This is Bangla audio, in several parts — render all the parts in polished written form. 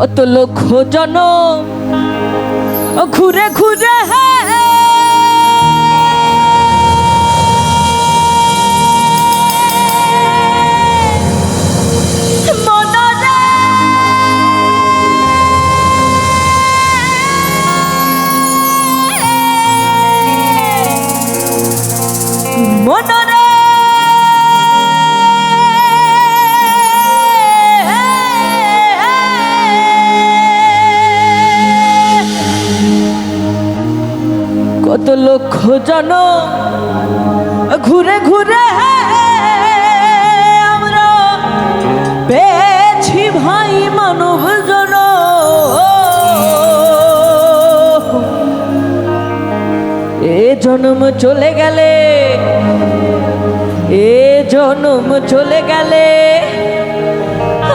কত লক্ষ জনম ঘুরে ঘুরে কত লক্ষ জনম ঘুরে ঘুরে আমরা পেয়েছি ভাই মানব জনম। এ জন্ম চলে গেলে এ জন্ম চলে গেলে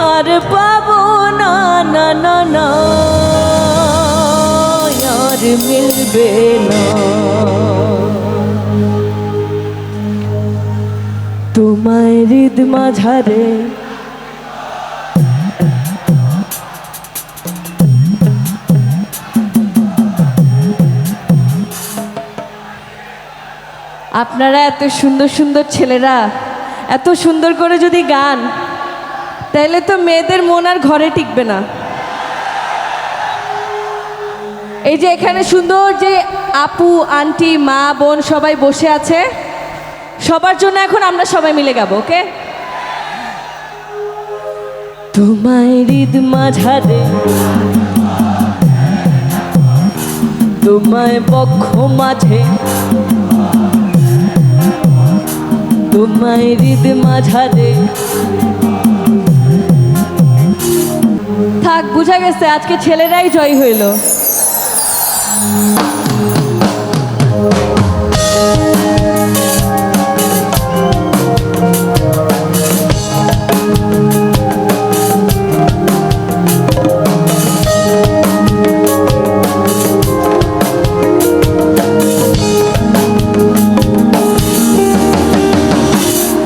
আর পাবো না না না না আর মিলবে না। তোমায় হৃদ মাঝারে আপনারা এত সুন্দর সুন্দর ছেলেরা এত সুন্দর করে যদি গান, তাহলে তো মেয়েদের মন আর ঘরে টিকবে না। এই যে এখানে সুন্দর যে আপু আন্টি মা বোন সবাই বসে আছে, সবার জন্য এখন আমরা সবাই মিলে গাবো, ওকে? তোমায় হৃদ মাঝারে তোমায় বক্ষ মাঝে তোমায় হৃদ মাঝারে। থাক, বুঝা গেছে আজকে ছেলেরাই জয় হইল।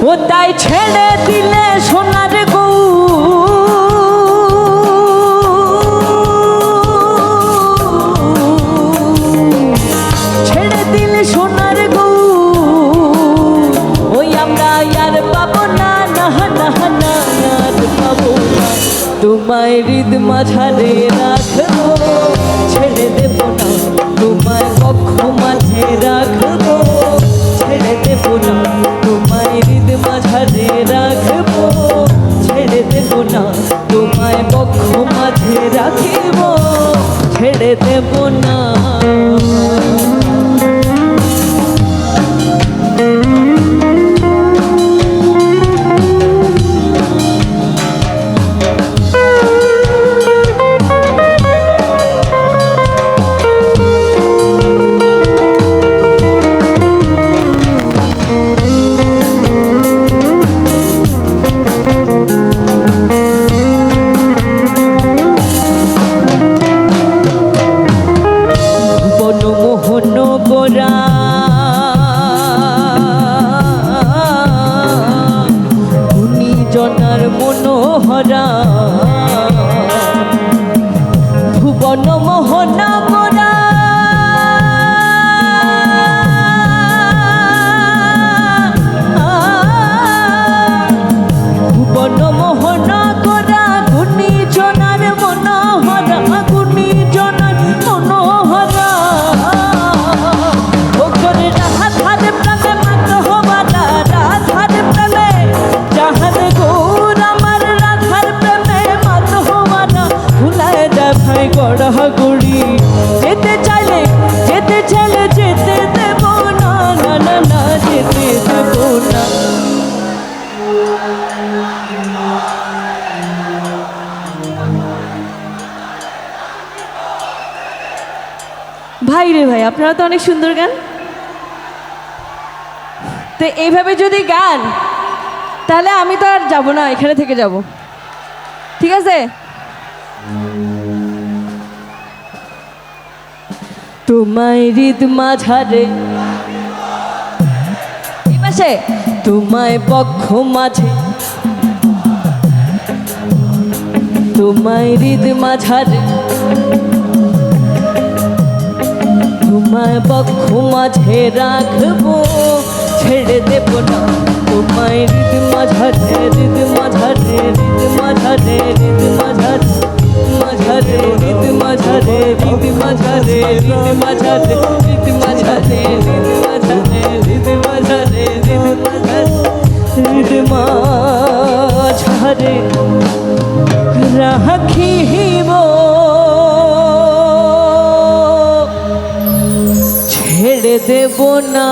ও তাই ছেড়ে দিলে সোনার গৌ ছেড়ে দিলে সোনার গৌ ওই আমরা আর পাবো না না না না আর পাবো না। তোমায় হৃদ মাঝারে রাখবো ছেড়ে দেব না, তোমায় বক্ষ মাঝে রাখবো ছেড়ে দেব না, তোমায় হৃদ মাঝারে রাখবো ছেড়ে দেব না, তোমায় বক্ষ মাঝে রাখিব ছেড়ে দেব না। জনার মনোহরা ভুবন মোহনা মোরা ভুবন মোহনা করা গুণী জনার মনোহরা গুণী জনার মনোহরা ও করে রাধার প্রেমে মাত হবারা রাধার প্রেমে যাহার গৌর আমার রাধার প্রেমে মাত হবারা ভুলায় যায় ভাই গড়া গুড়ি যেতে চাইলে যেতে দেব না না না না যেতে দেব না। ভাই রে ভাই, আপনারা তো অনেক সুন্দর গান, তো এইভাবে যদি গান তাহলে আমি তো আর যাবো না, এখানে থেকে যাব, ঠিক আছে? তোমায় হৃদ মাঝারে পাশে তোমায় বক্ষ মাঝে তোমায় হৃদ মাঝারে তোমায় বক্ষ মাঝে রাখবো ছেড়ে দেব না তোমায় হৃদ মাঝারে হৃদ মাঝারে হৃদ মাঝারে হৃদ মাঝারে মাঝারে হৃদ মাঝারে হৃদ মাঝারে হৃদ মাঝারে হৃদ মাঝারে হৃদ মাঝারে হৃদ মাঝারে হৃদ মাঝারে হৃদ মাঝারে রাখিব ছেড়ে দেব না।